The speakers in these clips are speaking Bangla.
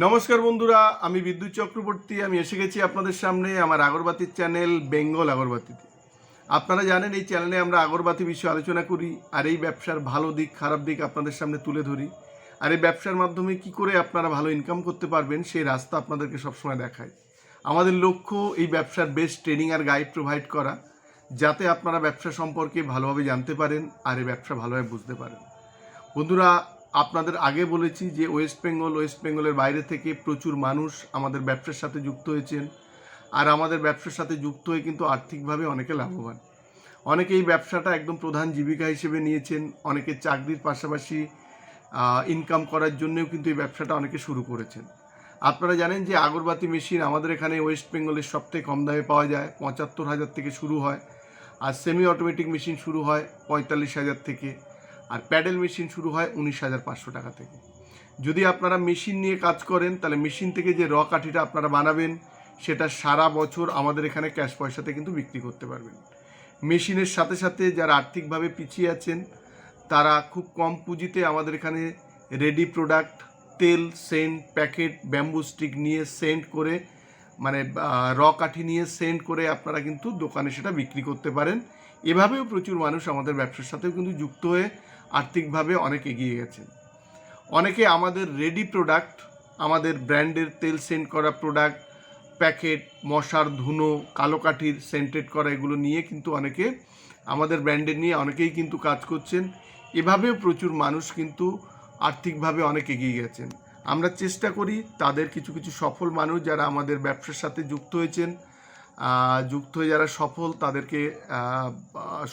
নমস্কার বন্ধুরা, আমি বিদ্যুৎ চক্রবর্তী। আমি এসে গেছি আপনাদের সামনে আমার আগরবাতির চ্যানেল বেঙ্গল আগরবাতিতে। আপনারা জানেন এই চ্যানেলে আমরা আগরবাতি বিষয়ে আলোচনা করি আর এই ব্যবসার ভালো দিক খারাপ দিক আপনাদের সামনে তুলে ধরি। আর এই ব্যবসার মাধ্যমে কি করে আপনারা ভালো ইনকাম করতে পারবেন সেই রাস্তা আপনাদেরকে সবসময় দেখায়। আমাদের লক্ষ্য এই ব্যবসার বেস্ট ট্রেনিং আর গাইড প্রোভাইড করা, যাতে আপনারা ব্যবসা সম্পর্কে ভালোভাবে জানতে পারেন আর এই ব্যবসা ভালোভাবে বুঝতে পারেন। বন্ধুরা, আপনাদের আগে বলেছি যে ওয়েস্ট বেঙ্গলের বাইরে থেকে প্রচুর মানুষ আমাদের ব্যবসার সাথে যুক্ত হয়েছেন। আর আমাদের ব্যবসার সাথে যুক্ত হয়ে কিন্তু আর্থিকভাবে অনেকে লাভবান। অনেকে এই ব্যবসাটা একদম প্রধান জীবিকা হিসেবে নিয়েছেন। অনেকে চাকরির পাশাপাশি ইনকাম করার জন্যও কিন্তু এই ব্যবসাটা অনেকে শুরু করেছেন। আপনারা জানেন যে আগরবাতি মেশিন আমাদের এখানে ওয়েস্ট বেঙ্গলের সবথেকে কম দামে পাওয়া যায়, ৭৫,০০০ থেকে শুরু হয়। আর সেমি অটোমেটিক মেশিন শুরু হয় ৪৫,০০০ থেকে। আর প্যাডেল মেশিন শুরু হয় ১৯,৫০০ টাকা থেকে। যদি আপনারা মেশিন নিয়ে কাজ করেন তাহলে মেশিন থেকে যে কাঠিটা আপনারা বানাবেন সেটা সারা বছর আমাদের এখানে ক্যাশ পয়সাতে কিন্তু বিক্রি করতে পারবেন। মেশিনের সাথে সাথে যারা আর্থিকভাবে পিছিয়ে আছেন তারা খুব কম পুঁজিতে আমাদের এখানে রেডি প্রোডাক্ট, তেল, সেন্ট, প্যাকেট, ব্যাম্বু স্টিক নিয়ে সেন্ট করে মানে কাঠি নিয়ে সেন্ট করে আপনারা কিন্তু দোকানে সেটা বিক্রি করতে পারেন। এভাবেও প্রচুর মানুষ আমাদের ব্যবসার সাথেও কিন্তু যুক্ত হয়ে আর্থিকভাবে অনেক এগিয়ে গেছেন। অনেকে আমাদের রেডি প্রোডাক্ট, আমাদের ব্র্যান্ডের তেল সেন্ট করা প্রোডাক্ট, প্যাকেট, মশার ধুনো, কালো কাঠির সেন্টেড করা, এগুলো নিয়ে কিন্তু অনেকে আমাদের ব্র্যান্ডের নিয়ে অনেকেই কিন্তু কাজ করছেন। এভাবেও প্রচুর মানুষ কিন্তু আর্থিকভাবে অনেক এগিয়ে গেছেন। আমরা চেষ্টা করি তাদের কিছু কিছু সফল মানুষ যারা আমাদের ব্যবসার সাথে যুক্ত হয়েছেন, যুক্ত হয়ে যারা সফল, তাদেরকে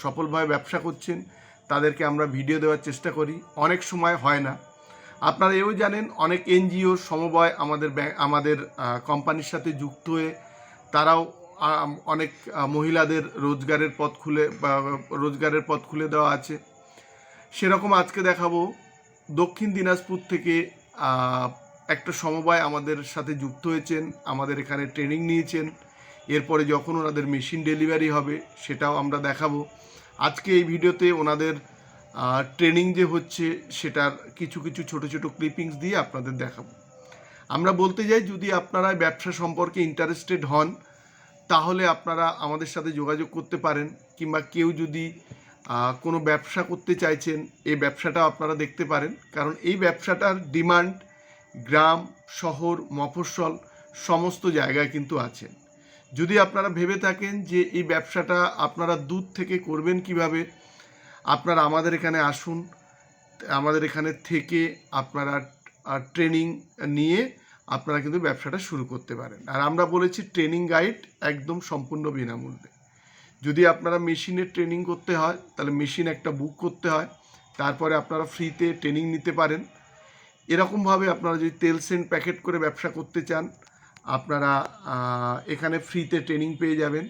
সফলভাবে ব্যবসা করছেন, তাদেরকে আমরা ভিডিও দেওয়ার চেষ্টা করি। অনেক সময় হয় না। আপনারা এও জানেন অনেক এনজিওর সমবায় আমাদের কোম্পানির সাথে যুক্ত হয়ে তারাও অনেক মহিলাদের রোজগারের পথ খুলে দেওয়া আছে। সেরকম আজকে দেখাবো দক্ষিণ দিনাজপুর থেকে একটা সমবায় আমাদের সাথে যুক্ত হয়েছেন, আমাদের এখানে ট্রেনিং নিয়েছেন। এরপরে যখন ওনাদের মেশিন ডেলিভারি হবে সেটাও আমরা দেখাবো। আজকে এই ভিডিওতে ওনাদের ট্রেনিং যে হচ্ছে সেটার কিছু কিছু ছোট ছোট ক্লিপিংস দিয়ে আপনাদের দেখাবো। আমরা বলতে যাই, যদি আপনারা ব্যবসা সম্পর্কে ইন্টারেস্টেড হন তাহলে আপনারা আমাদের সাথে যোগাযোগ করতে পারেন, কিংবা কেউ যদি কোনো ব্যবসা করতে চাইছেন এই ব্যবসাটা আপনারা দেখতে পারেন। কারণ এই ব্যবসাটার ডিমান্ড গ্রাম, শহর, মফস্বল সমস্ত জায়গায় কিন্তু আছে। যদি আপনারা ভেবে থাকেন যে এই ব্যবসাটা আপনারা দূর থেকে করবেন কিভাবে, আপনারা আমাদের এখানে আসুন। আমাদের এখানে থেকে আপনারা ট্রেনিং নিয়ে আপনারা কিন্তু ব্যবসাটা শুরু করতে পারেন। আর আমরা বলেছি ট্রেনিং গাইড একদম সম্পূর্ণ বিনামূল্যে। যদি আপনারা মেশিনের ট্রেনিং করতে হয় তাহলে মেশিন একটা বুক করতে হয়, তারপরে আপনারা ফ্রিতে ট্রেনিং নিতে পারেন। এরকমভাবে আপনারা যদি তেল সেন্ট প্যাকেট করে ব্যবসা করতে চান আপনারা এখানে ফ্রিতে ট্রেনিং পেয়ে যাবেন।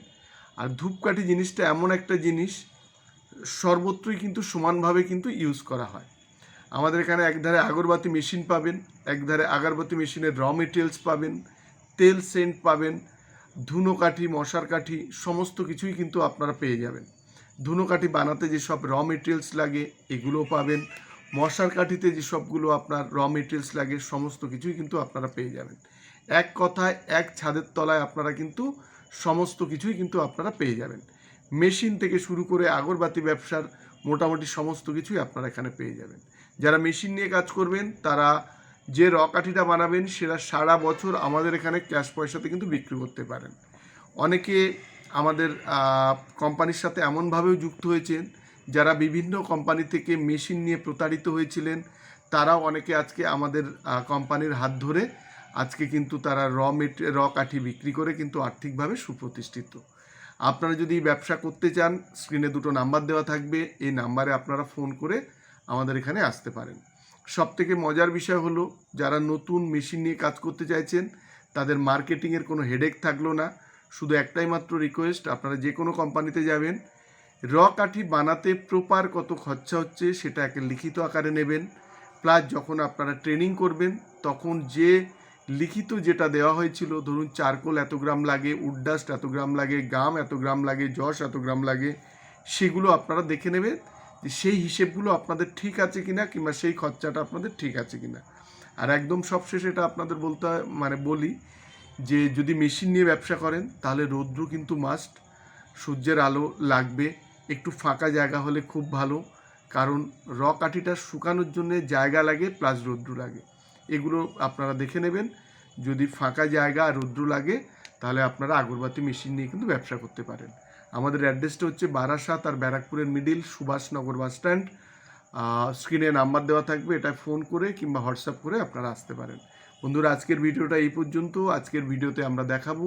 আর ধূপকাঠি জিনিসটা এমন একটা জিনিস সর্বত্রই কিন্তু সমানভাবে কিন্তু ইউজ করা হয়। আমাদের এখানে একধারে আগরবাতি মেশিন পাবেন, একধারে আগরবাতি মেশিনের র মেটেরিয়ালস পাবেন, তেল সেন্ট পাবেন, ধুনো কাঠি, মশার কাঠি সমস্ত কিছুই কিন্তু আপনারা পেয়ে যাবেন। ধুনো কাঠি বানাতে যেসব র মেটেরিয়ালস লাগে এগুলোও পাবেন। মশার কাঠিতে যেসবগুলো আপনার র মেটেরিয়ালস লাগে সমস্ত কিছুই কিন্তু আপনারা পেয়ে যাবেন। এক কথায় এক ছাদের তলায় আপনারা কিন্তু সমস্ত কিছুই কিন্তু আপনারা পেয়ে যাবেন। মেশিন থেকে শুরু করে আগরবাতি ব্যবসার মোটামুটি সমস্ত কিছুই আপনারা এখানে পেয়ে যাবেন। যারা মেশিন নিয়ে কাজ করবেন তারা যে কাঠিটা বানাবেন সেটা সারা বছর আমাদের এখানে ক্যাশ পয়সাতে কিন্তু বিক্রি করতে পারেন। অনেকে আমাদের কোম্পানির সাথে এমনভাবেও যুক্ত হয়েছেন যারা বিভিন্ন কোম্পানি থেকে মেশিন নিয়ে প্রতারিত হয়েছিলেন, তারাও অনেকে আজকে আমাদের কোম্পানির হাত ধরে আজকে কিন্তু তারা র কাঠি বিক্রি করে কিন্তু আর্থিকভাবে সুপ্রতিষ্ঠিত। আপনারা যদি ব্যবসা করতে চান স্ক্রিনে দুটো নাম্বার দেওয়া থাকবে, এই নাম্বারে আপনারা ফোন করে আমাদের এখানে আসতে পারেন। সবথেকে মজার বিষয় হলো যারা নতুন মেশিন নিয়ে কাজ করতে চাইছেন তাদের মার্কেটিংয়ের কোনো হেডেক থাকলো না। শুধু একটাই মাত্র রিকোয়েস্ট, আপনারা যে কোনো কোম্পানিতে যাবেন কাঠি বানাতে প্রপার কত খরচা হচ্ছে সেটা একটা লিখিত আকারে নেবেন। প্লাস যখন আপনারা ট্রেনিং করবেন তখন যে লিখিত যেটা দেওয়া হয়েছিল, ধরুন চারকোল এত গ্রাম লাগে, উডডাস্ট এত গ্রাম লাগে, গাম এত গ্রাম লাগে, যশ এত গ্রাম লাগে, সেগুলো আপনারা দেখে নেবেন যে সেই হিসেবগুলো আপনাদের ঠিক আছে কিনা, কিংবা সেই খরচাটা আপনাদের ঠিক আছে কিনা। আর একদম সবশেষে এটা আপনাদের বলতে বলি যে যদি মেশিন নিয়ে ব্যবসা করেন তাহলে রৌদ্র কিন্তু মাস্ট, সূর্যের আলো লাগবে, একটু ফাঁকা জায়গা হলে খুব ভালো, কারণ কাঠিটা শুকানোর জন্য জায়গা লাগে প্লাস রৌদ্র লাগে। এগুলো আপনারা দেখে নেবেন। যদি ফাঁকা জায়গা আর রৌদ্র লাগে তাহলে আপনারা আগরবাতি মেশিন নিয়ে কিন্তু ব্যবসা করতে পারেন। আমাদের অ্যাড্রেসটা হচ্ছে বারাসাত আর ব্যারাকপুরের মিডিল, সুভাষনগর বাস স্ট্যান্ড। স্ক্রিনে নাম্বার দেওয়া থাকবে, এটা ফোন করে কিংবা হোয়াটসঅ্যাপ করে আপনারা আসতে পারেন। বন্ধুরা, আজকের ভিডিওটা এই পর্যন্ত। আজকের ভিডিওতে আমরা দেখাবো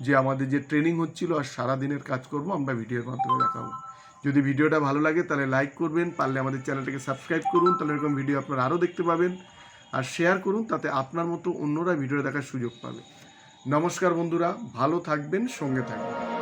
যে আমাদের যে ট্রেনিং হচ্ছিল আর সারাদিনের কাজ করব আমরা ভিডিওর মাধ্যমে দেখাবো। যদি ভিডিওটা ভালো লাগে তাহলে লাইক করবেন, পারলে আমাদের চ্যানেলটাকে সাবস্ক্রাইব করুন, তাহলে এরকম ভিডিও আপনারা আরও দেখতে পাবেন। আর শেয়ার করুন, তাতে আপনার মতো অন্যরা ভিডিও দেখার সুযোগ পাবে। নমস্কার বন্ধুরা, ভালো থাকবেন, সঙ্গে থাকবেন।